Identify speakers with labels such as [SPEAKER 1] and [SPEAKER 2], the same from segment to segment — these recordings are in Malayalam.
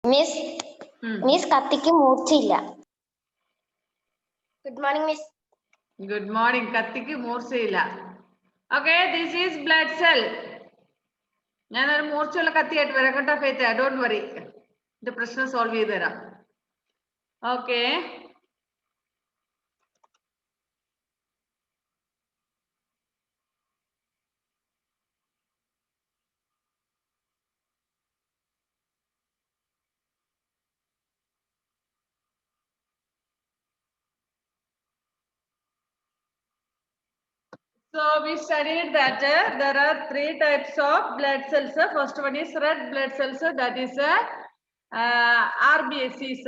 [SPEAKER 1] Miss Kathikku മൂർച്ചയില്ല. Good morning, Miss.
[SPEAKER 2] Good morning. Kathikku മൂർച്ചയില്ല. Okay, this is blood cell. ഞാനൊരു മൂർച്ചയുള്ള കത്തിയായിട്ട് വരാം കേട്ടോ ഫേത്ത്. ഡോണ്ട് വറി, ഇത് പ്രശ്നം സോൾവ് ചെയ്ത് തരാം. Okay, so we studied that there are 3 types of blood cells. First one is red blood cells, that is RBCs.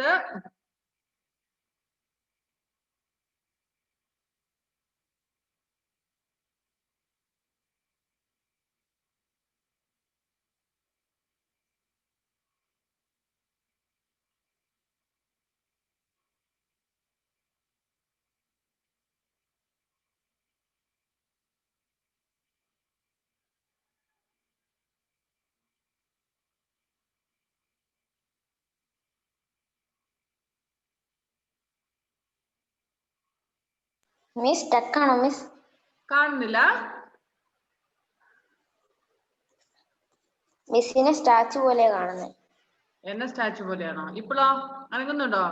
[SPEAKER 1] Miss stuck ആണോ Miss?
[SPEAKER 2] കാണുന്നില്ല.
[SPEAKER 1] മിസ്സിനെ സ്റ്റാച്ചു പോലെ കാണുന്നത്.
[SPEAKER 2] എന്നെ സ്റ്റാച്ചു പോലെയാണോ? ഇപ്പോഴോ അനങ്ങുന്നുണ്ടോ?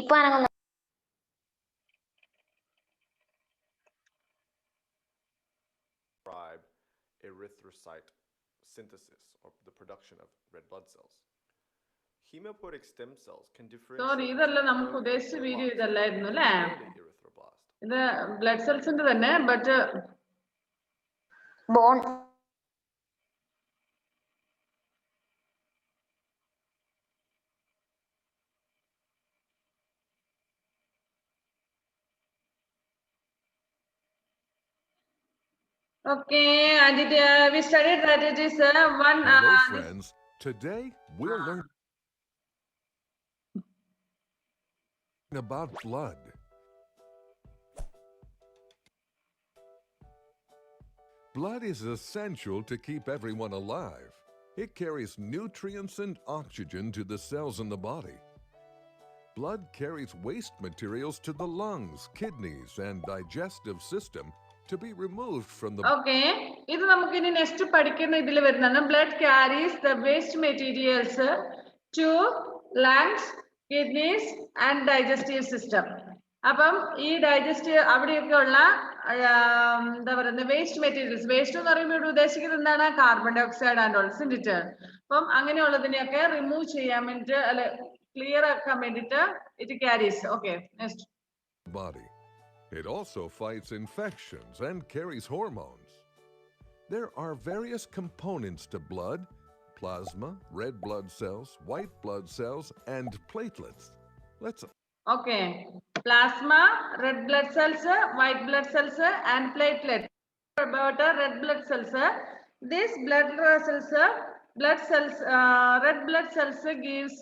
[SPEAKER 1] ഇപ്പൊ അനങ്ങുന്നു.
[SPEAKER 3] Erythrocyte synthesis or the production of red blood cells. Hemopoietic stem cells can differentiate.
[SPEAKER 2] Sorry, ഇതല്ല നമുക്ക് ഉദ്ദേശിച്ച വീഡിയോ ഇതല്ലായിരുന്നു അല്ലേ? ഇത് ബ്ലഡ് സെൽസിന്റെ തന്നെ, but
[SPEAKER 1] bone.
[SPEAKER 2] okay, and we studied that it is one.
[SPEAKER 4] Hello, friends. Today we'll learn about blood. Blood is essential to keep everyone alive. It carries nutrients and oxygen to the cells in the body. Blood carries waste materials to the lungs, kidneys, and digestive system to be removed from the
[SPEAKER 2] okay, ഇത് നമുക്ക് ഇനി നെക്സ്റ്റ് പഠിക്കുന്ന ഇതിൽ വരുന്നതാണ്. Blood carries the waste materials to lungs, kidneys and digestive system. അപ്പം ഈ ഡൈജസ്റ്റീവ് അവിടെയൊക്കെ ഉള്ള എന്താ പറയുന്നത് വേസ്റ്റ് മെറ്റീരിയൽസ്, വേസ്റ്റ് എന്ന് പറയുമ്പോൾ ഇവിടെ ഉദ്ദേശിക്കുന്നത് എന്താണ്? Carbon dioxide and all, isn't? അപ്പം അങ്ങനെയുള്ളതിനെയൊക്കെ റിമൂവ് ചെയ്യാൻ വേണ്ടിട്ട് അല്ലെ ക്ലിയർ ആക്കാൻ വേണ്ടിട്ട് it carries. Okay, next.
[SPEAKER 4] body. It also fights infections and carries hormones. There are various components to blood: plasma, red blood cells, white blood cells, and platelets.
[SPEAKER 2] Okay, plasma, red blood cells, white blood cells, and platelets. About red blood cells, these red blood cells gives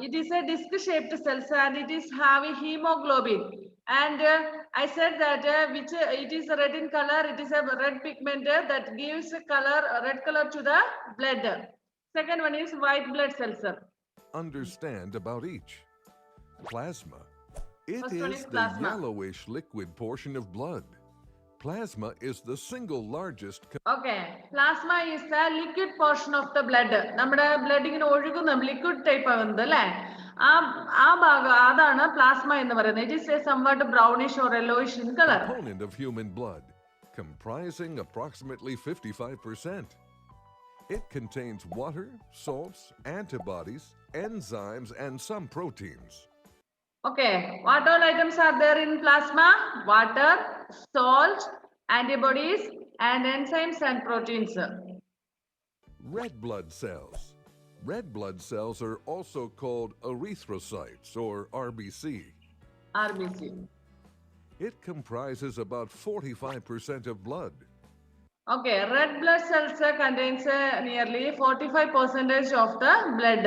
[SPEAKER 2] it is a disc shaped cells and it is having hemoglobin. And I said that which it is red in color, it is a red pigment that gives red color to the blood. Second one is white blood cells.
[SPEAKER 4] Understand about each. Plasma. It
[SPEAKER 2] First one
[SPEAKER 4] is
[SPEAKER 2] is
[SPEAKER 4] the
[SPEAKER 2] plasma.
[SPEAKER 4] yellowish liquid portion of blood. Plasma is the single largest
[SPEAKER 2] Okay, plasma is the liquid portion of the blood. നമ്മുടെ ബ്ലഡ് ഇങ്ങനെ ഒഴുകുന്ന ലിക്വിഡ് ടൈപ്പ് ആകുന്നത് അല്ലേ? ആ ഭാഗം അതാണ് പ്ലാസ്മ എന്ന് പറയുന്നത്. It is a somewhat brownish or yellowish in color.
[SPEAKER 4] component of human blood, comprising approximately 55%. It contains water, salts, antibodies, enzymes, and some proteins.
[SPEAKER 2] Okay, what all items are there in plasma? Water, salt, antibodies, and enzymes and proteins.
[SPEAKER 4] Red blood cells. Red blood cells are also called erythrocytes or RBC.
[SPEAKER 2] RBC.
[SPEAKER 4] It comprises about 45% of blood.
[SPEAKER 2] Okay, red blood cells contains nearly 45% of the blood.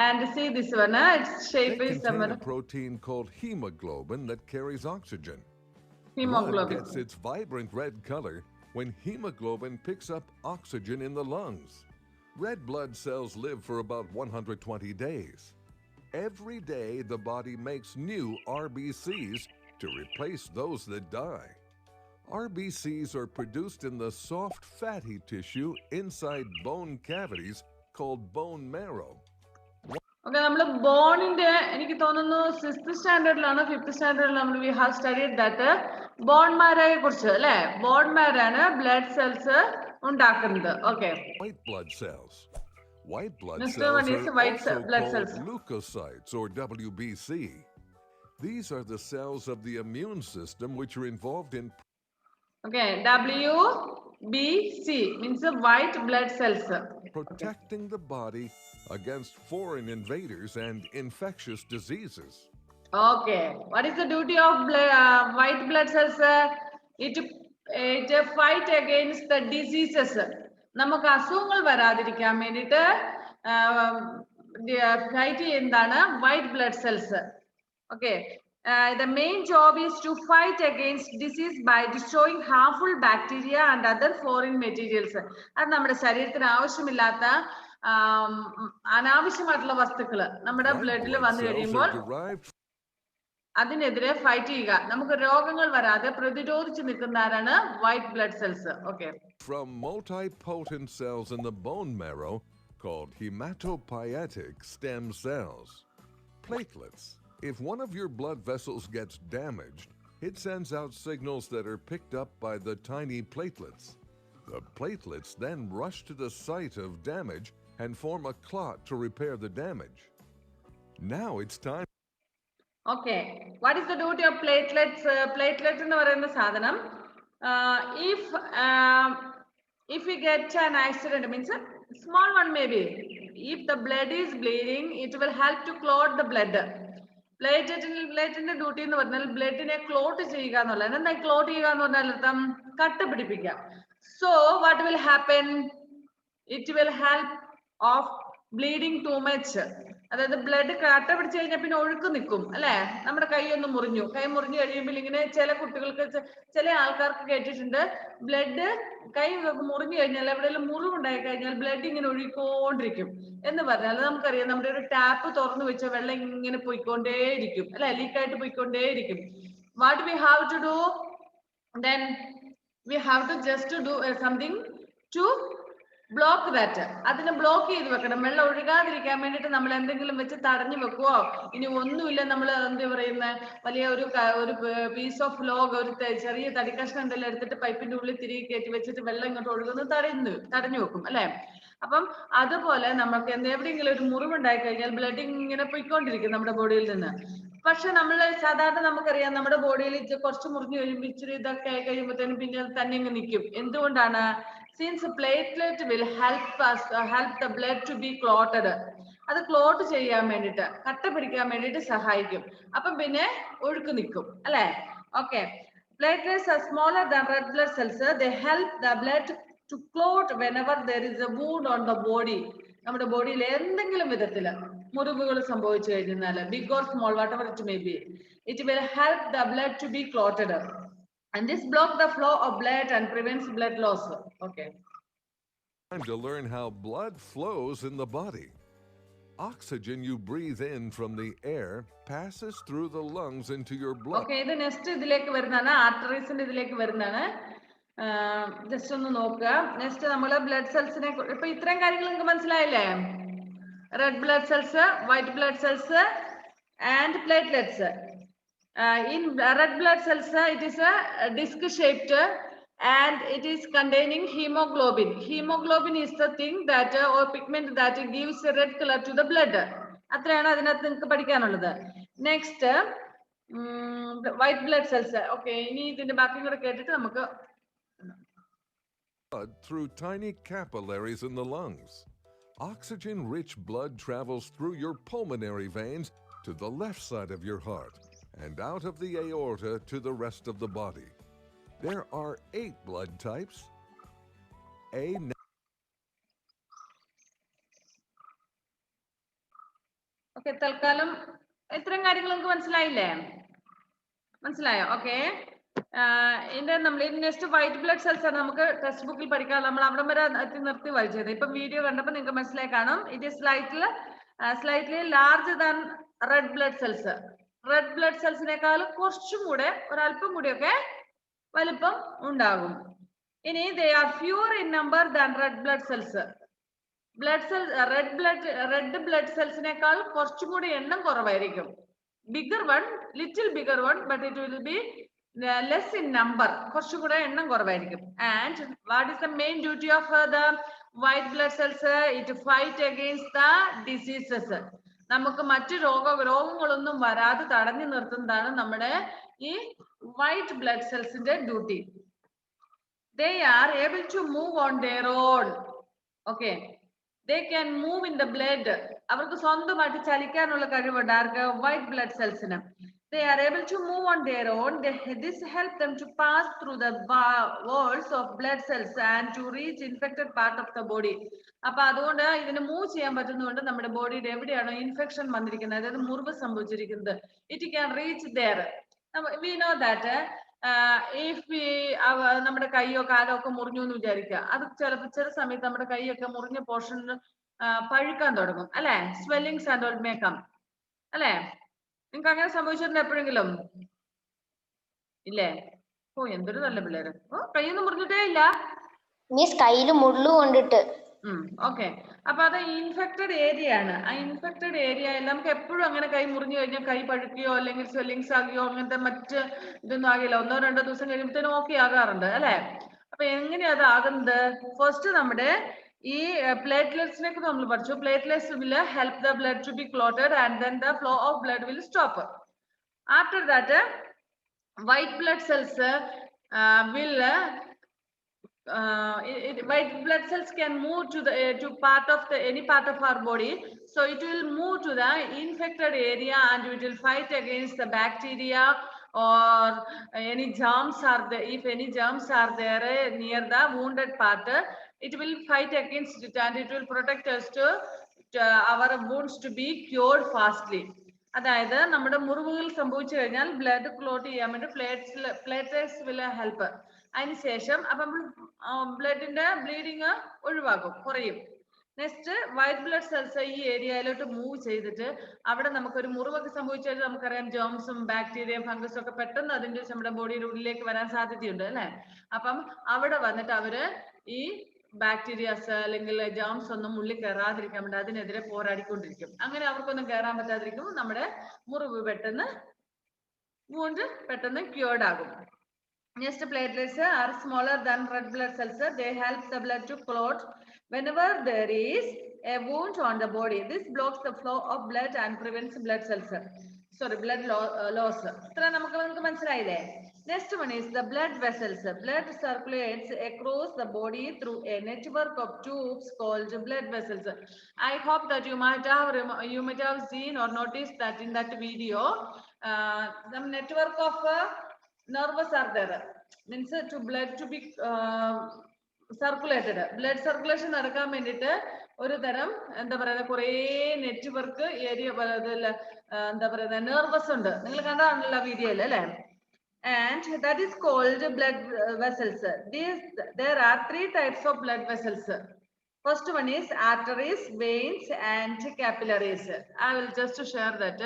[SPEAKER 2] And see this one, its shape
[SPEAKER 4] They
[SPEAKER 2] is
[SPEAKER 4] contain a protein called hemoglobin that carries oxygen. Blood
[SPEAKER 2] hemoglobin.
[SPEAKER 4] gets its vibrant red color when hemoglobin picks up oxygen in the lungs. Red blood cells live for about 120 days. Every day, the body makes new RBCs to replace those that die. RBCs are produced in the soft fatty tissue inside bone cavities called bone marrow.
[SPEAKER 2] Okay, നമ്മൾ ബോണിന്റെ എനിക്ക് തോന്നുന്നു 6th സ്റ്റാൻഡേർഡിലാണോ 5th സ്റ്റാൻഡേർഡിൽ നമ്മൾ we have studied that bone മാരോയെ കുറിച്ച് അല്ലേ ബോൺ മാരാണ് ബ്ലഡ് സെൽസ് ഉണ്ടാക്കുന്നത് okay
[SPEAKER 4] White blood cells. White blood
[SPEAKER 2] Next
[SPEAKER 4] cells
[SPEAKER 2] one is
[SPEAKER 4] are
[SPEAKER 2] white
[SPEAKER 4] also
[SPEAKER 2] blood
[SPEAKER 4] called
[SPEAKER 2] cells.
[SPEAKER 4] leukocytes or WBC. These are the cells of the immune system which are involved in
[SPEAKER 2] Okay, WBC means white blood cells.
[SPEAKER 4] protecting the body against foreign invaders and infectious diseases.
[SPEAKER 2] Okay, what is the duty of white blood cells? It fight against the diseases. നമുക്ക് അസുഖങ്ങൾ വരാതിരിക്കാൻ വേണ്ടിയിട്ട് ഫൈറ്റ് ചെയ്യുന്നതാണ് white blood cells okay the main job is to fight against disease by destroying harmful bacteria and other foreign materials. അത് നമ്മുടെ ശരീരത്തിന് ആവശ്യമില്ലാത്ത അനാവശ്യമായിട്ടുള്ള വസ്തുക്കൾ നമ്മുടെ
[SPEAKER 4] White
[SPEAKER 2] ബ്ലഡിൽ
[SPEAKER 4] blood
[SPEAKER 2] വന്നു
[SPEAKER 4] cells
[SPEAKER 2] കഴിയുമ്പോൾ
[SPEAKER 4] are derived
[SPEAKER 2] അതിനെതിരെ ഫൈറ്റ് ചെയ്യുക നമുക്ക് രോഗങ്ങൾ വരാതെ പ്രതിരോധിച്ച് നിൽക്കുന്നവരാണ് white blood cells okay
[SPEAKER 4] from multipotent cells in the bone marrow called hematopoietic stem cells. Platelets. If one of your blood vessels gets damaged, it sends out signals that are picked up by the tiny platelets. The platelets then rush to the site of damage and form a clot to repair the damage. Now it's time.
[SPEAKER 2] Okay, what is the duty of platelets? Platelets എന്ന് പറയുന്ന സാധനം if we get an accident, means a small one maybe, if the blood is bleeding, it will help to clot the blood. പ്ലേറ്റിന്റെ ഡ്യൂട്ടി എന്ന് പറഞ്ഞാൽ ബ്ലഡിനെ ക്ലോട്ട് ചെയ്യുക എന്നുള്ളത് എന്താ ക്ലോട്ട് ചെയ്യുക എന്ന് പറഞ്ഞാൽ അർത്ഥം കട്ട പിടിപ്പിക്കുക so what will happen it will help of bleeding too much അതായത് ബ്ലഡ് കട്ട പിടിച്ചു കഴിഞ്ഞാൽ പിന്നെ ഒഴുക്ക് നിൽക്കും അല്ലെ നമ്മുടെ കൈ ഒന്ന് മുറിഞ്ഞു കൈ മുറിഞ്ഞു കഴിയുമ്പോൾ ഇങ്ങനെ ചില കുട്ടികൾക്ക് ചില ആൾക്കാർക്ക് കേട്ടിട്ടുണ്ട് ബ്ലഡ് കൈ മുറിഞ്ഞു കഴിഞ്ഞാൽ എവിടെയെങ്കിലും മുറിവുണ്ടായി കഴിഞ്ഞാൽ ബ്ലഡ് ഇങ്ങനെ ഒഴുകിക്കൊണ്ടിരിക്കും എന്ന് പറഞ്ഞാൽ നമുക്കറിയാം നമ്മുടെ ഒരു ടാപ്പ് തുറന്നു വെച്ച വെള്ളം ഇങ്ങനെ പോയിക്കൊണ്ടേയിരിക്കും അല്ലെ ലീക്കായിട്ട് പോയിക്കൊണ്ടേയിരിക്കും what we have to do then we have to just to do something to block that. അതിനെ ബ്ലോക്ക് ചെയ്ത് വെക്കണം വെള്ളം ഒഴുകാതിരിക്കാൻ വേണ്ടിയിട്ട് നമ്മൾ എന്തെങ്കിലും വെച്ച് തടഞ്ഞു വെക്കുവോ ഇനി ഒന്നുമില്ല നമ്മൾ എന്താ പറയുന്ന വലിയ ഒരു പീസ് ഓഫ് ലോഗ് ഒരു ചെറിയ തടിക്കഷ്ണം എന്തെല്ലാം എടുത്തിട്ട് പൈപ്പിന്റെ ഉള്ളിൽ തിരികെ കയറ്റി വെച്ചിട്ട് വെള്ളം ഇങ്ങോട്ട് ഒഴുകുന്നത് തടഞ്ഞു വെക്കും അല്ലെ അപ്പം അതുപോലെ നമുക്ക് എവിടെയെങ്കിലും ഒരു മുറിവുണ്ടായി കഴിഞ്ഞാൽ ബ്ലഡ് ഇങ്ങനെ പോയിക്കൊണ്ടിരിക്കും നമ്മുടെ ബോഡിയിൽ നിന്ന് പക്ഷെ നമ്മൾ സാധാരണ നമുക്കറിയാം നമ്മുടെ ബോഡിയിൽ കുറച്ച് മുറിഞ്ഞു കഴിയുമ്പോൾ ഇച്ചിരി ഇതൊക്കെ ആയി കഴിയുമ്പോഴത്തേനും പിന്നെ തന്നെ ഇങ്ങ് നിൽക്കും എന്തുകൊണ്ടാണ് since platelet will help the blood to be clotted അത് ക്ലോട്ട് ചെയ്യാൻ വേണ്ടിയിട്ട് കട്ട പിടിക്കാൻ വേണ്ടിയിട്ട് സഹായിക്കും അപ്പം പിന്നെ ഒഴുക്ക് നിൽക്കും അല്ലെ okay platelets are smaller than red blood cells they help the blood to clot whenever there is a wound on the body നമ്മുടെ ബോഡിയിൽ എന്തെങ്കിലും വിധത്തില് മുറിവുകൾ സംഭവിച്ചു കഴിഞ്ഞാൽ big or small whatever it may be it will help the blood to be clotted and this block the flow of blood and prevents blood loss. Okay,
[SPEAKER 4] Time to learn how blood flows in the body. Oxygen you breathe in from the air passes through the lungs into your blood.
[SPEAKER 2] okay, ഇത് നെക്സ്റ്റ് ഇതിലേക്ക് വരുന്നതാണ് ആർട്ടറീസിന്റെ ഇതിലേക്ക് വരുന്നതാണ് ജസ്റ്റ് ഒന്ന് നോക്കുക നെക്സ്റ്റ് നമ്മള് ബ്ലഡ് സെൽസിനെ ഇപ്പൊ ഇത്രയും കാര്യങ്ങൾ നിങ്ങൾക്ക് മനസ്സിലായില്ലേ red blood cells white blood cells and platelets in red blood cells it is a disc shaped and it is containing hemoglobin. Hemoglobin is the thing that or pigment that gives a red color to the blood. അത്രയാണ് അതിനകത്ത് നിങ്ങൾക്ക് പഠിക്കാനുള്ളത് next white blood cells okay ഇനി ഇതിന്റെ ബാക്കി കൂടെ കേട്ടിട്ട് നമുക്ക്
[SPEAKER 4] through tiny capillaries in the lungs. Oxygen-rich blood travels through your pulmonary veins to the left side of your heart and out of the aorta to the rest of the body. There are 8 blood types.
[SPEAKER 2] Okay തൽക്കാലം ഇത്രയും കാര്യങ്ങൾ നിങ്ങൾക്ക് മനസ്സിലായില്ലേ മനസ്സിലായോ ഓക്കെ ഇതിന്റെ നമ്മൾ നെക്സ്റ്റ് വൈറ്റ് ബ്ലഡ് സെൽസ് ആണ് നമുക്ക് ടെക്സ്റ്റ് ബുക്കിൽ പഠിക്കാൻ. നമ്മൾ അവിടെ വരെ നിർത്തി വായിച്ചത്. ഇപ്പൊ വീഡിയോ കണ്ടപ്പോൾ നിങ്ങൾക്ക് മനസ്സിലായി കാണും. It is slightly large than red blood cells. Red blood സെൽസിനേക്കാളും കുറച്ചും കൂടെ ഒരല്പം കൂടിയൊക്കെ വലിപ്പം ഉണ്ടാകും. ഇനി they are fewer in number than red blood cells. Red blood സെൽസിനേക്കാൾ കുറച്ചും കൂടി എണ്ണം കുറവായിരിക്കും. Bigger one, little bigger one, but it will be less in number. കുറച്ചും കൂടെ എണ്ണം കുറവായിരിക്കും. And what is the main duty of the white blood cells? It fight against the diseases. നമുക്ക് മറ്റു രോഗങ്ങളൊന്നും വരാതെ തടഞ്ഞു നിർത്തുന്നതാണ് നമ്മുടെ ഈ വൈറ്റ് ബ്ലഡ് സെൽസിന്റെ duty. They are able to move on their own. Okay. They can move in the blood. അവർക്ക് സ്വന്തമായിട്ട് ചലിക്കാനുള്ള കഴിവുണ്ട് ആർക്ക്? വൈറ്റ് ബ്ലഡ് സെൽസിന്. They are able to move on their own. This helps them to pass through the walls of blood cells and to reach infected part of the body. അപ്പൊ അതുകൊണ്ട് ഇതിന് മൂവ് ചെയ്യാൻ പറ്റുന്നതുകൊണ്ട് നമ്മുടെ ബോഡിയുടെ എവിടെയാണോ ഇൻഫെക്ഷൻ വന്നിരിക്കുന്നത്, അതായത് മുറിവ് സംഭവിച്ചിരിക്കുന്നത്, it can reach there. We know that if നമ്മുടെ കൈയോ കാലോ ഒക്കെ മുറിഞ്ഞു എന്ന് വിചാരിക്കുക, അത് ചില സമയത്ത് നമ്മുടെ കൈയൊക്കെ മുറിഞ്ഞ പോർഷനിൽ പഴുക്കാൻ തുടങ്ങും അല്ലെ? Swellings and all may come അല്ലെ? നിങ്ങൾക്ക് അങ്ങനെ സംഭവിച്ചിട്ടുണ്ട് എപ്പോഴെങ്കിലും? ഇല്ലേ? ഓ എന്തൊരു നല്ല പിള്ളേര്. കൈയൊന്നും മുറിഞ്ഞിട്ടേ ഇല്ല.
[SPEAKER 1] മിസ് കയ്യിൽ മുള്ളു കൊണ്ടിട്ട്.
[SPEAKER 2] ഓക്കെ. അപ്പൊ അത് ഇൻഫെക്റ്റഡ് ഏരിയ ആണ്. ആ ഇൻഫെക്റ്റഡ് ഏരിയയിൽ നമുക്ക് എപ്പോഴും അങ്ങനെ കൈ മുറിഞ്ഞു കഴിഞ്ഞാൽ കൈ പഴുക്കുകയോ അല്ലെങ്കിൽ സ്വെല്ലിങ്സ് ആകുകയോ അങ്ങനത്തെ മറ്റ് ഇതൊന്നും ആകില്ല. 1-2 ദിവസം കഴിയുമ്പോഴത്തേനും ഓക്കെ ആകാറുണ്ട് അല്ലെ? അപ്പൊ എങ്ങനെയാ അത് ആകുന്നത്? ഫസ്റ്റ് നമ്മുടെ ഈ പ്ലേറ്റ്ലെറ്റ്സിനെ കുറിച്ച് നമ്മൾ പഠിച്ചു. Platelets will help the blood to be clotted and then the flow of blood will stop. After that white blood cells will white blood cells can move to the to part of the any part of our body, so it will move to the infected area and it will fight against the bacteria or any germs are there. If any germs are there near the wounded part, it will fight against it and it will protect us to our wounds to be cured fastly. അതായത് നമ്മുടെ മുറിവുകൾ സംഭവിച്ചു കഴിഞ്ഞാൽ ബ്ലഡ് ക്ലോട്ട് ചെയ്യാൻ വേണ്ടി പ്ലേറ്റ്ലെറ്റ്സ് വിൽ ഹെൽപ്പ്. അതിനുശേഷം അപ്പം ബ്ലഡിന്റെ ബ്ലീഡിങ് ഒഴിവാക്കും, കുറയും. നെക്സ്റ്റ് വൈറ്റ് ബ്ലഡ് സെൽസ് ഈ ഏരിയയിലോട്ട് മൂവ് ചെയ്തിട്ട് അവിടെ നമുക്കൊരു മുറിവൊക്കെ സംഭവിച്ചു കഴിഞ്ഞാൽ നമുക്കറിയാം ജേംസും ബാക്ടീരിയയും ഫംഗസും ഒക്കെ പെട്ടെന്ന് അതിന്റെ നമ്മുടെ ബോഡിയുടെ ഉള്ളിലേക്ക് വരാൻ സാധ്യതയുണ്ട് അല്ലെ? അപ്പം അവിടെ വന്നിട്ട് അവര് ഈ ബാക്ടീരിയാസ് അല്ലെങ്കിൽ ജേംസ് ഒന്നും ഉള്ളിൽ കയറാതിരിക്കാൻ വേണ്ടി അതിനെതിരെ പോരാടിക്കൊണ്ടിരിക്കും. അങ്ങനെ അവർക്കൊന്നും കയറാൻ പറ്റാതിരിക്കും. നമ്മുടെ മുറിവ് പെട്ടെന്ന് ക്യൂർഡ് ആകും. Next, platelets are smaller than red blood cells. They help the blood to clot whenever there is a wound on the body. This blocks the flow of blood and prevents blood loss. ഇത്ര നമുക്ക് മനസ്സിലായില്ലേ? Next one is the blood vessels. Blood circulates across the body through a network of tubes called blood vessels. I hope that you might have seen or noticed that in that video, the network of nerves are there. Means to blood to be circulated. Blood circulation നടക്കാൻ വേണ്ടിയിട്ട് ഒരു തരം എന്താ പറയുക കുറേ നെറ്റ്വർക്ക് ഏരിയ എന്താ പറയുക നെർവസ് ഉണ്ട്. നിങ്ങൾ കണ്ടതാണല്ലോ വീഡിയോയിൽ അല്ലെ? And that is called blood vessels. There are 3 types of blood vessels. First one is arteries, veins and capillaries. I will just share that.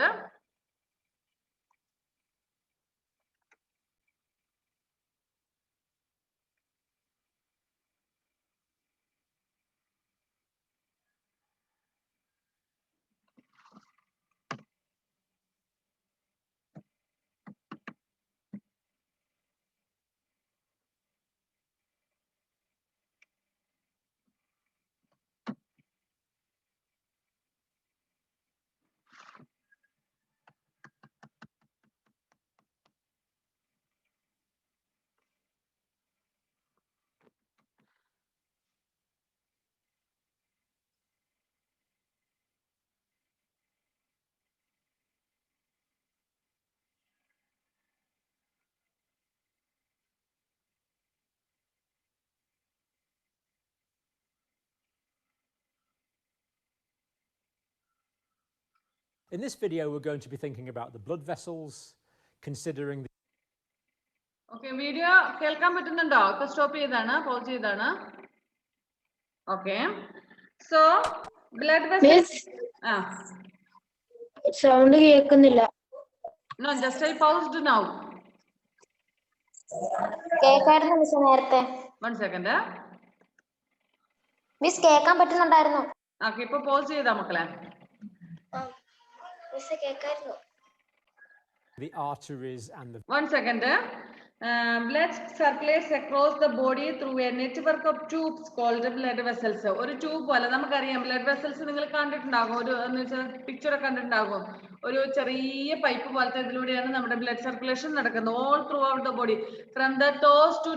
[SPEAKER 5] In this video, we're going to be thinking about the blood vessels, considering
[SPEAKER 2] okay, video കേൾക്കാൻ പറ്റുന്നുണ്ടോ? ഇപ്പൊ സ്റ്റോപ്പ് ചെയ്താണ്, പോസ് ചെയ്താണ്. Okay, so blood vessels.
[SPEAKER 1] Sound കേൾക്കുന്നില്ല.
[SPEAKER 2] No, just I paused now.
[SPEAKER 1] കേൾക്കായിരുന്നു മിസ് നേരത്തെ.
[SPEAKER 2] 1 second.
[SPEAKER 1] മിസ് കേൾക്കാൻ പറ്റുന്നുണ്ടായിരുന്നു.
[SPEAKER 2] ഓക്കെ, ഇപ്പൊ പോസ് ചെയ്താ മക്കളെ.
[SPEAKER 1] Miss കേൾക്കായിരുന്നു.
[SPEAKER 5] The arteries and the
[SPEAKER 2] 1 second. Blood circulates across the body through a network of tubes called blood vessels. ഒരു ട്യൂബ് പോലെ നമുക്കറിയാം, ബ്ലഡ് വെസൽസ് നിങ്ങൾ കണ്ടിട്ടുണ്ടാകും, ഒരു പിക്ചർ കണ്ടിട്ടുണ്ടാകും. ഒരു ചെറിയ പൈപ്പ് പോലത്തെ ഇതിലൂടെയാണ് നമ്മുടെ ബ്ലഡ് സർക്കുലേഷൻ നടക്കുന്നത് all throughout the body, from the toes to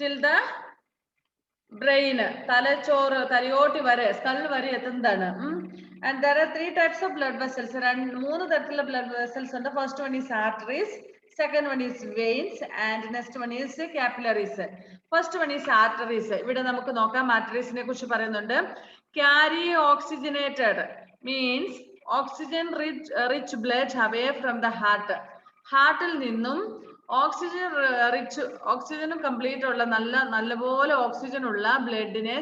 [SPEAKER 2] till the brain, തലച്ചോറ്, തലയോട്ടി വരെ, സ്കൾ വരെ എത്തുന്നതാണ്. And there are 3 types of blood vessels. 3 തരത്തിലുള്ള blood vessels ഉണ്ട്. First one is arteries, second one is veins, and next one is capillaries. First one is arteries. ഇവിടെ നമുക്ക് നോക്കാം, arteriesനെ കുറിച്ച് പറയുന്നുണ്ട്. Carry oxygenated means oxygen rich blood away from the heart. ഹാർട്ടിൽ നിന്നും ഓക്സിജനും കംപ്ലീറ്റ് ഉള്ള നല്ലപോലെ ഓക്സിജൻ ഉള്ള ബ്ലഡിനെ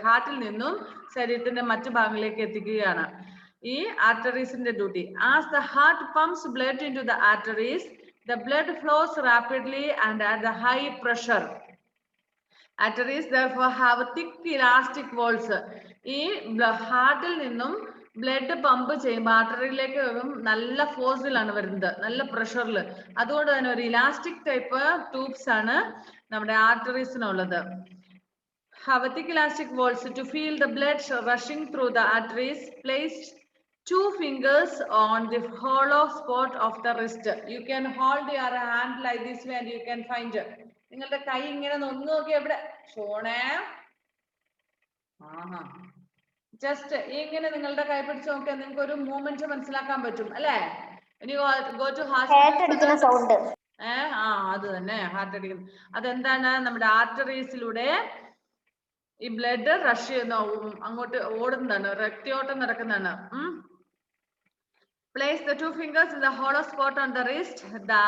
[SPEAKER 2] ഹാർട്ടിൽ നിന്നും ശരീരത്തിന്റെ മറ്റു ഭാഗങ്ങളിലേക്ക് എത്തിക്കുകയാണ് ഈ ആർട്ടറീസിന്റെ ഡ്യൂട്ടി. As the heart pumps blood into the arteries, the blood flows rapidly and at the high pressure. Arteries therefore have thick elastic walls. ഈ ഹാർട്ടിൽ നിന്നും ബ്ലഡ് പമ്പ് ചെയ്യുമ്പോൾ ആർട്ടറിയിലേക്ക് നല്ല ഫോഴ്സിലാണ് വരുന്നത്, നല്ല പ്രഷറിൽ. അതുകൊണ്ട് തന്നെ ഒരു ഇലാസ്റ്റിക് ടൈപ്പ് ട്യൂബ്സ് ആണ് നമ്മുടെ ആർട്ടറീസിനുള്ളത്. Have thick elastic walls to feel the blood rushing through the arteries. Place 2 fingers on the hollow spot of the wrist. You can hold your hand like this way and you can find. നിങ്ങളുടെ കൈ ഇങ്ങനെ ഒന്ന് നോക്കി എവിടെ ഷോണേ, ജസ്റ്റ് ഇങ്ങനെ നിങ്ങളുടെ കൈ പിടിച്ച് നോക്കിയാൽ നിങ്ങൾക്ക് ഒരു മൂവ്മെന്റ് മനസ്സിലാക്കാൻ പറ്റും അല്ലേ? ഇനി ഗോ ടു
[SPEAKER 1] ഹാർട്ട് സൗണ്ട്.
[SPEAKER 2] അത് തന്നെ, ഹാർട്ട് അടിക്കുന്നു. അതെന്താണ്? നമ്മുടെ ആർട്ടറീസിലൂടെ ഈ ബ്ലഡ് റഷ് ചെയ്യുന്ന അങ്ങോട്ട് ഓടുന്നതാണ്, രക്തയോട്ടം നടക്കുന്നതാണ്. Place the 2 fingers in the hollow spot on the wrist. The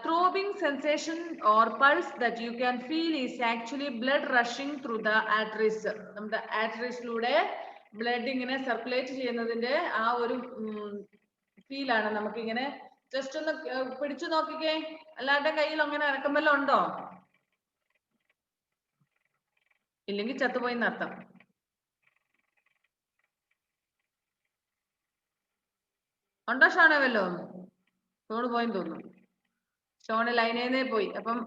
[SPEAKER 2] throbbing sensation or pulse that you can feel is actually blood rushing through the arteries. നമ്മുടെ ആർട്ടറീസിലൂടെ ബ്ലഡ് ഇങ്ങനെ സർക്കുലേറ്റ് ചെയ്യുന്നതിന്റെ ആ ഒരു ഫീലാണ് നമുക്കിങ്ങനെ ജസ്റ്റ് ഒന്ന് പിടിച്ചു നോക്കിക്കേ. എല്ലാവരുടെ കയ്യിൽ അങ്ങനെ അനക്കമ്പെല്ലാം ഉണ്ടോ? ഇല്ലെങ്കിൽ ചത്തുപോയി എന്നർത്ഥം. ഉണ്ടോ ഷോണ വല്ലോ? ഷോണ് പോയെന്ന് തോന്നുന്നു. ഷോണ് ലൈനേന്നേ പോയി. അപ്പം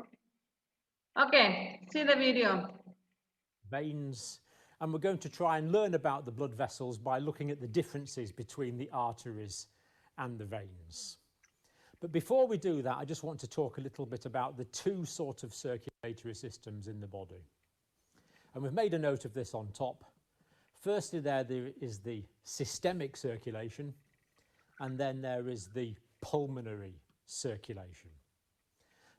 [SPEAKER 2] okay, see the video.
[SPEAKER 5] veins, and we're going to try and learn about the blood vessels by looking at the differences between the arteries and the veins. But before we do that, I just want to talk a little bit about the 2 sort of circulatory systems in the body. And we've made a note of this on top. Firstly, there is the systemic circulation, and then there is the pulmonary circulation.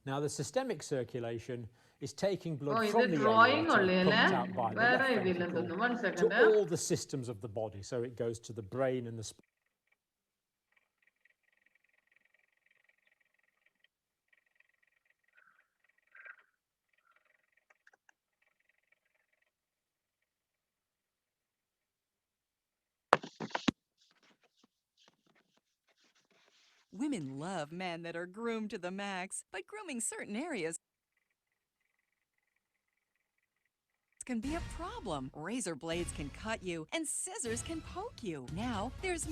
[SPEAKER 5] Now, the systemic circulation is taking blood from the aorta, pumped out by the left ventricle to all the systems of the body. So it goes to the brain and the spine.
[SPEAKER 6] Women love men that are groomed to the max, but grooming certain areas can be a problem. Razor blades can cut you, and scissors can poke you. Now, there's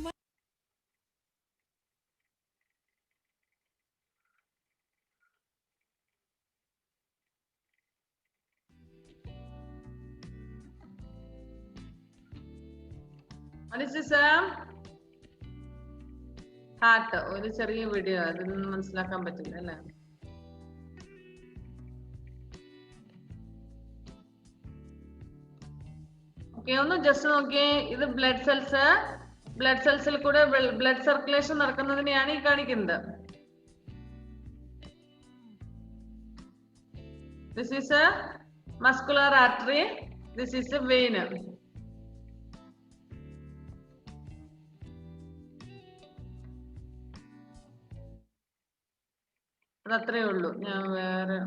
[SPEAKER 2] What is this? Heart. ഒരു ചെറിയ വീഡിയോ, അതൊന്നും മനസ്സിലാക്കാൻ പറ്റില്ല അല്ലേ? ഓക്കെ, ഒന്ന് ജസ്റ്റ് നോക്കിയേ. ഇത് ബ്ലഡ് സെൽസിൽ കൂടെ ബ്ലഡ് സർക്കുലേഷൻ നടക്കുന്നതിനെയാണ് ഈ കാണിക്കുന്നത്. This is a muscular artery. This is a vein. അതത്രേ ഉള്ളൂ. ഞാൻ വേറെ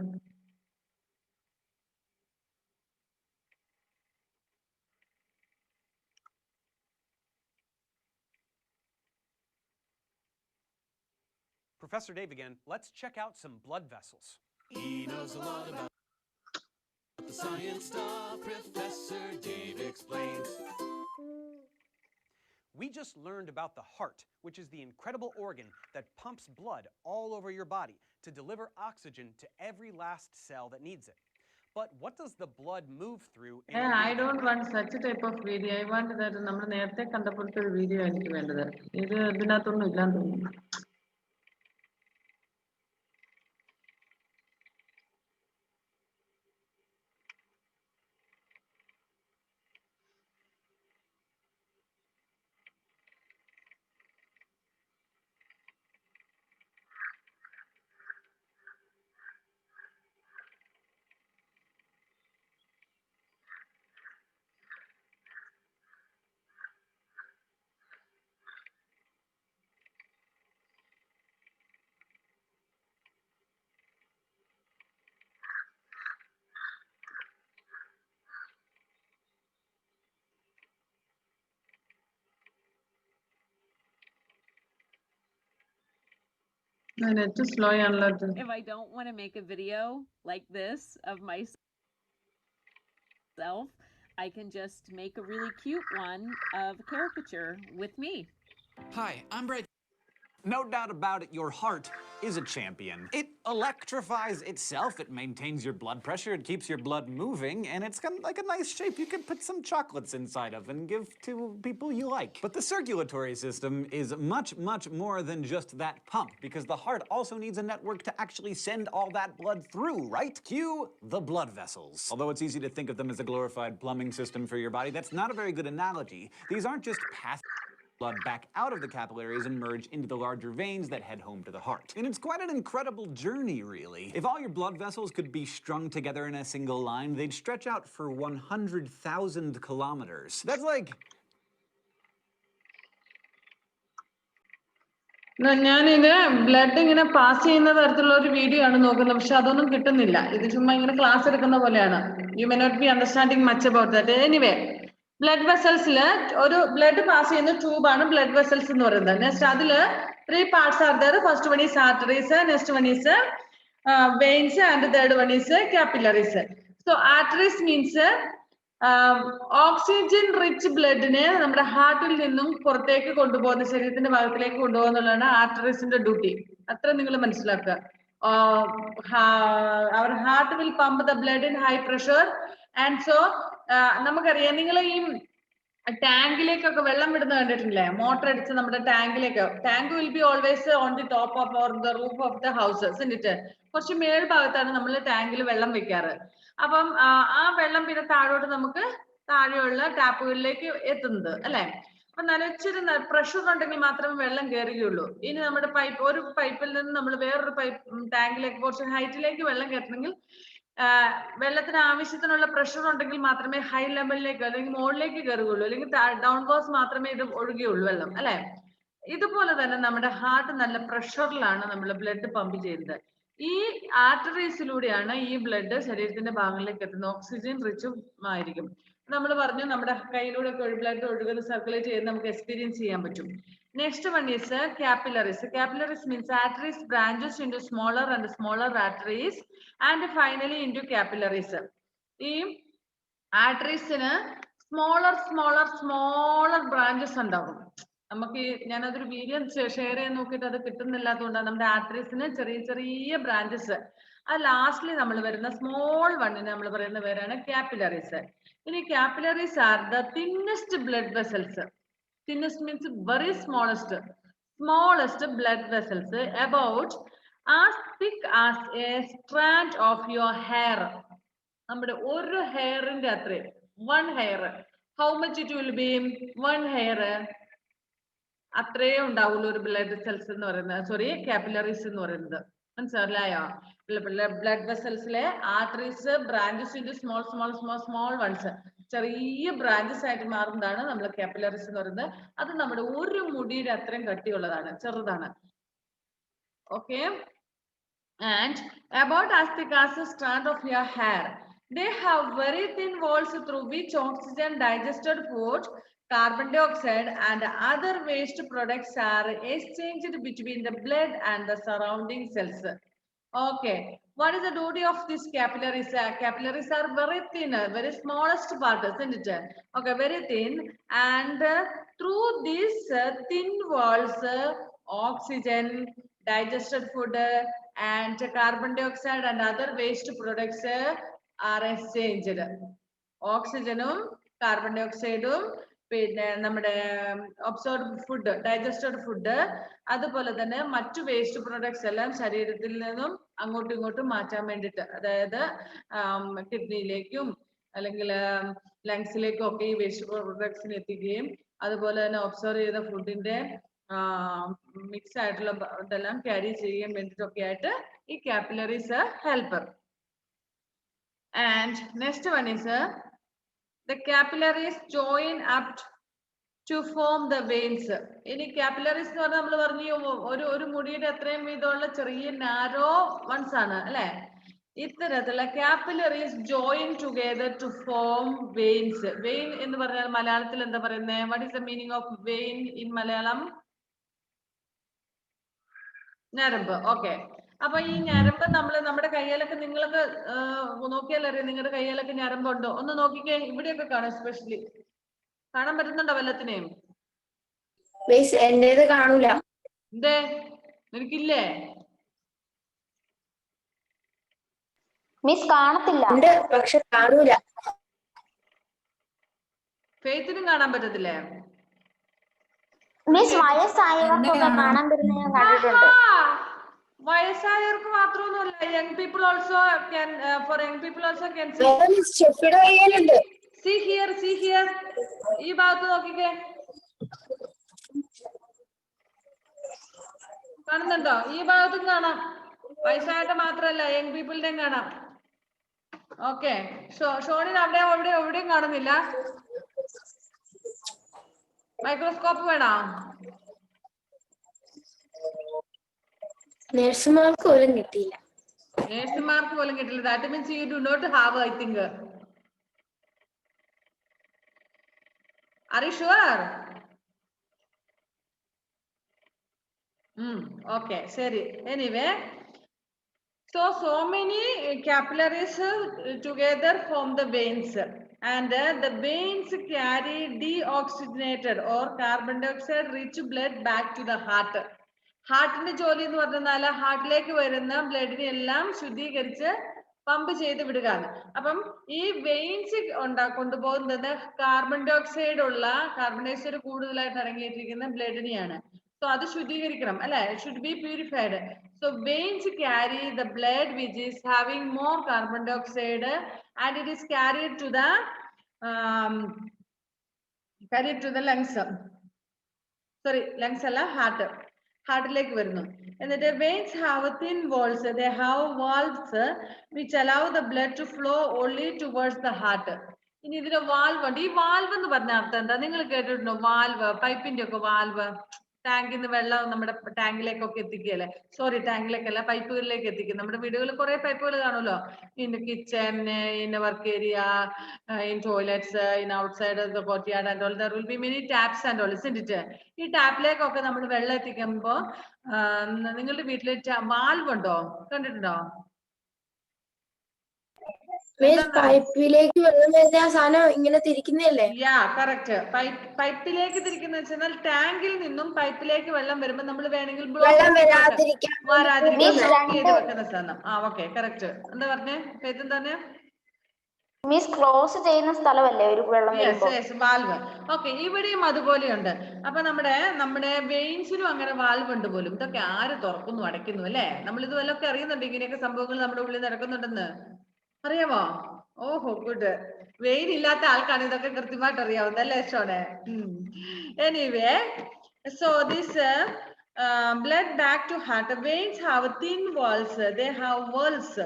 [SPEAKER 7] Professor Dave again. Let's check out some blood vessels. He knows a lot about the science stuff. Professor Dave explains. We just learned about the heart, which is the incredible organ that pumps blood all over your body to deliver oxygen to every last cell that needs it. But what does the blood move through?
[SPEAKER 2] I don't want such a type of video. I want that നമ്മൾ നേരത്തെ കണ്ടപ്പോഴത്തെ ഒരു വീഡിയോ എനിക്ക് വേണ്ടത്. ഇത് ഇതിനകത്തൊന്നും ഇല്ലാന്ന് തോന്നുന്നു. Net slow ആണല്ലോ.
[SPEAKER 8] If I don't want to make a video like this of myself, I can just make a really cute one of a caricature with me.
[SPEAKER 7] Hi, I'm Brad. No doubt about it, your heart is a champion. It electrifies itself, it maintains your blood pressure, it keeps your blood moving, and it's got like a nice shape you can put some chocolates inside of and give to people you like. But the circulatory system is much, much more than just that pump, because the heart also needs a network to actually send all that blood through, right? Cue the blood vessels. Although it's easy to think of them as a glorified plumbing system for your body, that's not a very good analogy. These aren't just blood back out of the capillaries and merge into the larger veins that head home to the heart. And it's quite an incredible journey, really. If all your blood vessels could be strung together in a single line, they'd stretch out for 100,000 kilometers. That's like...
[SPEAKER 2] ഞാനിത് ബ്ലഡ് ഇങ്ങനെ പാസ് ചെയ്യുന്ന തരത്തിലുള്ള ഒരു വീഡിയോ ആണ് നോക്കുന്നത്, പക്ഷെ അതൊന്നും കിട്ടുന്നില്ല. ഇത് ചുമ്മാ ഇങ്ങനെ ക്ലാസ് എടുക്കുന്ന പോലെയാണ്. You may not be understanding much about that. Anyway, blood വെസൽസിൽ ഒരു ബ്ലഡ് പാസ് ചെയ്യുന്ന ട്യൂബാണ് ബ്ലഡ് വെസൽസ് എന്ന് പറയുന്നത്. നെക്സ്റ്റ് അതില് 3 parts are there. First one is arteries, next one is veins, and the third one is capillaries. So arteries means oxygen rich ബ്ലഡിനെ നമ്മുടെ ഹാർട്ടിൽ നിന്നും പുറത്തേക്ക് കൊണ്ടുപോകുന്ന, ശരീരത്തിന്റെ ഭാഗത്തിലേക്ക് കൊണ്ടുപോകുന്നതാണ് ആർട്ടറീസിന്റെ ഡ്യൂട്ടി. അത്ര നിങ്ങൾ മനസ്സിലാക്കുക. അവർ heart will pump the blood in high pressure and so നമുക്കറിയാം, നിങ്ങൾ ഈ ടാങ്കിലേക്കൊക്കെ വെള്ളം വിടുന്ന കണ്ടിട്ടില്ലേ? മോട്ടർ അടിച്ച് നമ്മുടെ ടാങ്കിലേക്ക്. Tank will be always on the top of or the roof of the houses. എന്നിട്ട് കുറച്ച് മേൽഭാഗത്താണ് നമ്മൾ ടാങ്കിൽ വെള്ളം വെക്കാറ്. അപ്പം ആ വെള്ളം പിന്നെ താഴോട്ട് നമുക്ക് താഴെയുള്ള ടാപ്പുകളിലേക്ക് എത്തുന്നത് അല്ലെ. അപ്പൊ നനച്ചിരി പ്രഷർ ഉണ്ടെങ്കിൽ മാത്രമേ വെള്ളം കയറുകയുള്ളൂ. ഇനി നമ്മുടെ ഒരു പൈപ്പിൽ നിന്ന് നമ്മൾ വേറൊരു ടാങ്കിലേക്ക് കുറച്ച് ഹൈറ്റിലേക്ക് വെള്ളം കയറ്റണമെങ്കിൽ വെള്ളത്തിന് ആവശ്യത്തിനുള്ള പ്രഷർ ഉണ്ടെങ്കിൽ മാത്രമേ ഹൈ ലെവലിലേക്ക് അല്ലെങ്കിൽ മുകളിലേക്ക് കയറുകയുള്ളൂ, അല്ലെങ്കിൽ ഡൗൺവേഴ്സ് മാത്രമേ ഇത് ഒഴുകുകയുള്ളൂ വെള്ളം അല്ലെ. ഇതുപോലെ തന്നെ നമ്മുടെ ഹാർട്ട് നല്ല പ്രഷറിലാണ് നമ്മൾ ബ്ലഡ് പമ്പ് ചെയ്യുന്നത്. ഈ ആർട്ടറീസിലൂടെയാണ് ഈ ബ്ലഡ് ശരീരത്തിന്റെ ഭാഗങ്ങളിലേക്ക് എത്തുന്നത്. ഓക്സിജൻ റിച്ചും ആയിരിക്കും. നമ്മൾ പറഞ്ഞു നമ്മുടെ കയ്യിലൂടെ ബ്ലഡ് ഒഴുകുന്ന സർക്കുലേറ്റ് ചെയ്യുന്ന നമുക്ക് എക്സ്പീരിയൻസ് ചെയ്യാൻ പറ്റും. Next one is capillaries. Capillaries means arteries branches into smaller and smaller arteries and finally into capillaries. ഈ ആർട്ടറീസിന് സ്മോളർ ബ്രാഞ്ചസ് ഉണ്ടാവും. നമുക്ക് ഞാനതൊരു വീഡിയോ ഷെയർ ചെയ്യാൻ നോക്കിയിട്ട് അത് കിട്ടുന്നില്ലാത്തതുകൊണ്ടാണ്. നമ്മുടെ ആർട്ടറീസിന് ചെറിയ ചെറിയ ബ്രാഞ്ചസ്, അത് ലാസ്റ്റിൽ നമ്മൾ വരുന്ന സ്മോൾ വണ്ണിന് നമ്മൾ പറയുന്ന പേരാണ് capillaries. ഇനി capillaries are the thinnest blood vessels. Thinnest means very smallest blood vessels, about as thick as a strand of your hair. നമ്മുടെ ഒരു ഹെയറിന്റെ അത്രയും, 1 hair. How much it will be? 1 hair. അത്രേ ഉണ്ടാവുള്ളൂ ഒരു ബ്ലഡ് സെൽസ് എന്ന് പറയുന്നത്, സോറി capillaries എന്ന് പറയുന്നത്. മനസ്സിലായോ? ബ്ലഡ് വെസൽസിലെ arteries branches into small ones, ചെറിയ ബ്രാഞ്ചസ് ആയിട്ട് മാറുന്നതാണ് നമ്മൾ capillaries എന്ന് പറയുന്നത്. അത് നമ്മുടെ ഒരു മുടിയുടെ അത്രയും കട്ടിയുള്ളതാണ്, ചെറുതാണ്. Okay, And about as thick as a strand of your hair. They have very thin walls through which oxygen, digested food, carbon dioxide, and other waste products are exchanged between the blood and the surrounding cells. Okay, what is the duty of these capillaries? Capillaries are very thin, very smallest part, isn't it? Okay, very thin, and through these thin walls, oxygen, digested food, and carbon dioxide and other waste products are exchanged. ഓക്സിജനും കാർബൺ ഡയോക്സൈഡും പിന്നെ നമ്മുടെ ഒബ്സോർബ്ഡ് ഫുഡ്, ഡൈജസ്റ്റഡ് ഫുഡ്, അതുപോലെ തന്നെ മറ്റു വേസ്റ്റ് പ്രൊഡക്ട്സ് എല്ലാം ശരീരത്തിൽ നിന്നും അങ്ങോട്ടും ഇങ്ങോട്ടും മാറ്റാൻ വേണ്ടിയിട്ട്, അതായത് കിഡ്നിയിലേക്കും അല്ലെങ്കിൽ ലങ്സിലേക്കും ഒക്കെ ഈ വേസ്റ്റ് പ്രൊഡക്ട്സിന് എത്തിക്കുകയും അതുപോലെ തന്നെ ഒബ്സർവ് ചെയ്ത ഫുഡിന്റെ മിക്സ് ആയിട്ടുള്ള ഇതെല്ലാം ക്യാരി ചെയ്യാൻ വേണ്ടിയിട്ടൊക്കെ ആയിട്ട് ഈ capillaries helper. And next one is the capillaries join up to form the veins. ഇനി capillaries എന്ന് പറഞ്ഞാൽ നമ്മൾ പറഞ്ഞു ഒരു മുടിയുടെ അത്രയും വീതമുള്ള ചെറിയ നാരോ വൺസ് ആണ് അല്ലെ. ഇത്തരത്തിലുള്ള capillaries join together to form veins. Vein എന്ന് പറഞ്ഞാൽ മലയാളത്തിൽ എന്താ പറയുന്നത്? What is the meaning of vein in Malayalam? ഞരമ്പ്. ഓക്കെ, അപ്പൊ ഈ ഞരമ്പ് നമ്മുടെ കയ്യിലൊക്കെ നിങ്ങളൊക്കെ നോക്കിയാലറിയാം, നിങ്ങളുടെ കയ്യിലൊക്കെ ഞരമ്പുണ്ടോ? ഒന്ന് നോക്കിക്കേ, ഇവിടെയൊക്കെ കാണാം. എസ്പെഷ്യലി കാണാൻ പറ്റുന്നുണ്ടോ വല്ലത്തിനെയും?
[SPEAKER 1] എന്റേത് കാണൂല.
[SPEAKER 2] എന്തേ നിനക്കില്ലേ?
[SPEAKER 1] മിസ് കാണത്തില്ല. പക്ഷെ കാണൂല.
[SPEAKER 2] ഫെയ്ത്തിനും കാണാൻ പറ്റത്തില്ലേ?
[SPEAKER 1] മിസ് വയസ്സായവർക്കൊക്കെ കാണാൻ പറ്റുന്ന ഞാൻ കണ്ടിട്ടുണ്ട്.
[SPEAKER 2] വയസ്സായവർക്ക് മാത്രമൊന്നുമല്ല, young people also can, for young people also can see. See here, see here. ഈ ഭാഗത്ത് നോക്കിക്കേ, കാണുന്നുണ്ടോ? ഈ ഭാഗത്തും കാണാം. വയസ്സായിട്ട് മാത്രമല്ല, യങ് പീപ്പിളിന്റെയും കാണാം. ഓക്കെ, ഷോണിന് എവിടെയും കാണുന്നില്ല. മൈക്രോസ്കോപ്പ് വേണോ?
[SPEAKER 1] നേഴ്സുമാർക്ക് പോലും കിട്ടിയില്ല.
[SPEAKER 2] നേഴ്സുമാർക്ക് പോലും കിട്ടില്ല. That means you do not have, I think. Are you sure? Okay, sorry. Anyway, so many capillaries together form the veins, and the veins carry deoxygenated or carbon dioxide rich blood back to the heart. ഹാർട്ടിന്റെ ജോലി എന്ന് പറഞ്ഞാൽ ഹാർട്ടിലേക്ക് വരുന്ന ബ്ലഡിനെ എല്ലാം ശുദ്ധീകരിച്ച് പമ്പ് ചെയ്ത് വിടുകയാണ്. അപ്പം ഈ വെയിൻസ് കൊണ്ടുപോകുന്നത് കാർബൺ ഡയോക്സൈഡ് കൂടുതലായിട്ട് അടങ്ങിയിട്ടിരിക്കുന്ന ബ്ലഡിനെയാണ്. സോ അത് ശുദ്ധീകരിക്കണം അല്ലെ, should be purified. So veins carry the blood which is having more carbon dioxide and it is carried to the lungs. Sorry, lungs അല്ല, ഹാർട്ടിലേക്ക് വരുന്നു. എന്നിട്ട് veins have thin walls, they have valves which allow the blood to flow only towards the heart. ഇനി ഇതിന് വാൽവ് ഉണ്ട്. ഈ വാൽവ് എന്ന് പറഞ്ഞ അർത്ഥം എന്താ? നിങ്ങൾ കേട്ടിട്ടുണ്ടോ? വാൽവ്, പൈപ്പിന്റെ ഒക്കെ വാൽവ്. ടാങ്കിൽ നിന്ന് വെള്ളം നമ്മുടെ ടാങ്കിലേക്കൊക്കെ എത്തിക്കുകയല്ലേ, സോറി ടാങ്കിലേക്കല്ല, പൈപ്പുകളിലേക്ക് എത്തിക്കും. നമ്മുടെ വീടുകളിൽ കുറെ പൈപ്പുകൾ കാണുമല്ലോ, in kitchen, in work area, in toilets, in outside the courtyard and all there will be many taps and all, isn't it? ഈ ടാപ്പിലേക്കൊക്കെ നമ്മൾ വെള്ളം എത്തിക്കുമ്പോ നിങ്ങളുടെ വീട്ടിൽ വാൽവ് ഉണ്ടോ? കണ്ടിട്ടുണ്ടോ?
[SPEAKER 1] പൈപ്പിലേക്ക് വെള്ളം വരുന്ന സാധനം ഇങ്ങനെ തിരിക്കുന്നല്ലേ?
[SPEAKER 2] യാ, കറക്റ്റ്. പൈപ്പിലേക്ക് തിരിക്കുന്ന വെച്ചാൽ ടാങ്കിൽ നിന്നും പൈപ്പിലേക്ക് വെള്ളം വരുമ്പോ നമ്മൾ വേണമെങ്കിൽ ബ്ലോക്ക് ചെയ്ത് വെക്കുന്ന സാധനം. Okay, correct. എന്താ പറഞ്ഞേ? ഫെയ്ത്ത് തന്നെ
[SPEAKER 1] മിസ് ക്ലോസ് ചെയ്യുന്ന സ്ഥലമല്ലേ ഒരു വെള്ളം വരുമ്പോ?
[SPEAKER 2] വാൽവ്. ഓക്കെ, ഇവിടെയും അതുപോലെയുണ്ട്. അപ്പൊ നമ്മുടെ വെയിൻസിനും അങ്ങനെ വാൽവ് ഉണ്ട് പോലും. ഇതൊക്കെ ആര് തുറക്കുന്നു അടയ്ക്കുന്നു അല്ലെ? നമ്മൾ ഇത് വല്ലതൊക്കെ അറിയുന്നുണ്ട്, ഇങ്ങനെയൊക്കെ സംഭവങ്ങൾ നമ്മുടെ ഉള്ളിൽ നടക്കുന്നുണ്ടെന്ന് അറിയാമോ? ഓഹോ, ഗുഡ്. വെയിൻ ഇല്ലാത്ത ആൾക്കാണ് ഇതൊക്കെ കൃത്യമായിട്ട് അറിയാവുന്നത് അല്ലേ ഷോണെ? Anyway, so this blood back to heart. Veins have thin walls, they have valves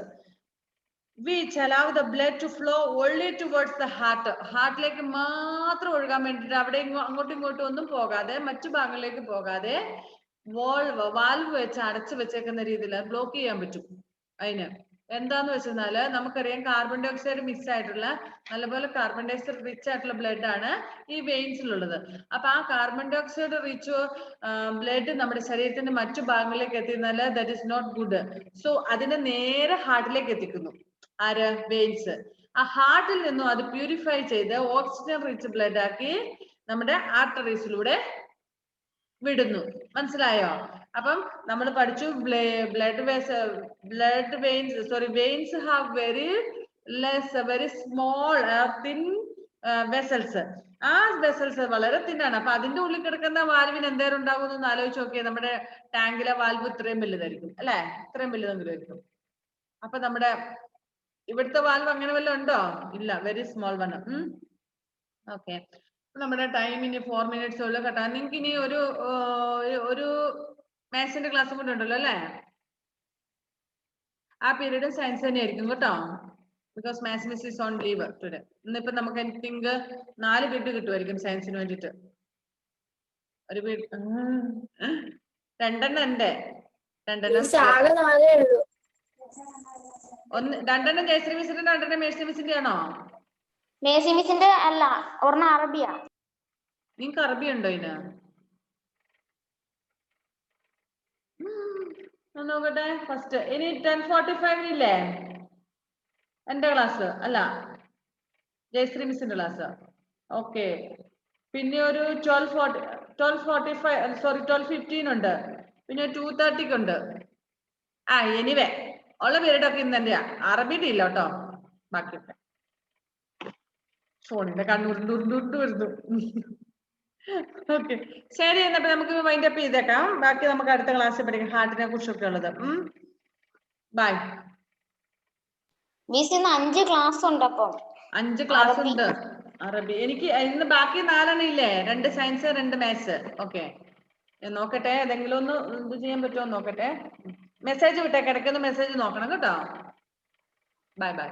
[SPEAKER 2] which allow the blood to flow only towards the heart. ഹാർട്ടിലേക്ക് മാത്രം ഒഴുകാൻ വേണ്ടിയിട്ട്, അവിടെ അങ്ങോട്ടും ഇങ്ങോട്ടും ഒന്നും പോകാതെ, മറ്റു ഭാഗങ്ങളിലേക്ക് പോകാതെ വാൽവ് വെച്ച് അടച്ചു വെച്ചേക്കുന്ന രീതിയിൽ ബ്ലോക്ക് ചെയ്യാൻ പറ്റും. അതിന് എന്താന്ന് വെച്ചാല് നമുക്കറിയാം കാർബൺ ഡൈ ഓക്സൈഡ് മിക്സ് ആയിട്ടുള്ള നല്ലപോലെ കാർബൺ ഡൈ ഓക്സൈഡ് റിച്ച് ആയിട്ടുള്ള ബ്ലഡ് ആണ് ഈ വെയിൻസിലുള്ളത്. അപ്പൊ ആ carbon dioxide rich blood നമ്മുടെ ശരീരത്തിന്റെ മറ്റു ഭാഗങ്ങളിലേക്ക് എത്തിക്കുന്നാല് that is not good. So അതിനെ നേരെ ഹാർട്ടിലേക്ക് എത്തിക്കുന്നു. ആര്? വെയിൻസ്. ആ ഹാർട്ടിൽ നിന്നും അത് പ്യൂരിഫൈ ചെയ്ത് ഓക്സിജൻ റിച്ച് ബ്ലഡ് ആക്കി നമ്മുടെ ആർട്ടറീസിലൂടെ വിടുന്നു. മനസ്സിലായോ? അപ്പം നമ്മൾ പഠിച്ചു veins have very small thin vessels. ആ വെസൽസ് വളരെ തിന്നാണ്. അപ്പൊ അതിന്റെ ഉള്ളിൽ കിടക്കുന്ന വാൽവിന് എന്തേലും ഉണ്ടാകും എന്ന് ആലോചിച്ച് നോക്കിയാൽ നമ്മുടെ ടാങ്കിലെ വാൽവ് ഇത്രയും വലുതായിരിക്കും അല്ലെ? ഇത്രയും വലുതെങ്കിലും. അപ്പൊ നമ്മുടെ ഇവിടുത്തെ വാൽവ് അങ്ങനെ വല്ലതും ഉണ്ടോ? ഇല്ല, വെരി സ്മോൾ വൺ. ഓക്കെ, നമ്മുടെ ടൈം ഇനി 4 minutes ഉള്ളു കേട്ടോ. നിങ്ങൾക്ക് ഇനി ഒരു മാത്സിന്റെ ക്ലാസ് കൂടെ ഉണ്ടല്ലോ അല്ലെ? ആ പീരീഡും സയൻസ് തന്നെ ആയിരിക്കും കേട്ടോ. Because maths miss is on leave today. ഇന്നിപ്പോ നമുക്ക് ഐ തിങ്ക് 4 പീരീഡ് കിട്ടുമായിരിക്കും സയൻസിന് വേണ്ടിട്ട്. ഒരു പീരീഡ് 2 ഉണ്ട്. 2
[SPEAKER 1] ആകെ 4 ഉള്ളൂ.
[SPEAKER 2] 2 ജയശ്രീ മിസ്സിന്റെ 2 മേഴ്സി മിസ്സിന്റെ ആണോ?
[SPEAKER 9] മേഴ്സി മിസ്സിന്റെ അല്ല, ഒരെണ്ണം അറബിയാ.
[SPEAKER 2] നിങ്ങക്ക് അറബി ഉണ്ടോ ഇതിന്? നോക്കട്ടെ ഫസ്റ്റ്. ഇനി 10:45 ഇല്ലേ എന്റെ ക്ലാസ്? അല്ല, ജയശ്രീ മിസ്സിന്റെ ക്ലാസ്. ഓക്കെ, പിന്നെ ഒരു 12:15 ഉണ്ട്. പിന്നെ 2:30 ഉണ്ട്. എനിവേ ഉള്ള പീരീഡ് ഒക്കെ ഇന്ന് എന്റെയാ. അറബിയുടെ ഇല്ല കേട്ടോ. ബാക്കിയൊക്കെ ഫോണിന്റെ കണ്ണുരുണ്ടുരുണ്ടു വരുന്നു. ഓക്കെ, ശരി. എന്നപ്പോ നമുക്ക് വൈൻഡ് അപ്പ് ചെയ്തേക്കാം. ബാക്കി നമുക്ക് അടുത്ത ക്ലാസ്സിൽ പഠിക്കാം ഹാർട്ടിനെ കുറിച്ചൊക്കെ ഉള്ളത്. ബൈ.
[SPEAKER 9] മിസ് ഇന്ന് 5 ക്ലാസ് ഉണ്ട്. അപ്പം
[SPEAKER 2] 5 ക്ലാസ് ഉണ്ട് അറബി. എനിക്ക് ഇന്ന് ബാക്കി 4 ഇല്ലേ? 2 സയൻസ് 2 മാത്സ്. ഓക്കെ, നോക്കട്ടെ ഏതെങ്കിലും ഒന്ന് ഇത് ചെയ്യാൻ പറ്റുമോ നോക്കട്ടെ. മെസ്സേജ് വിട്ടേക്ക്, ഇടയ്ക്കൊന്ന് മെസ്സേജ് നോക്കണം കേട്ടോ. Bye bye.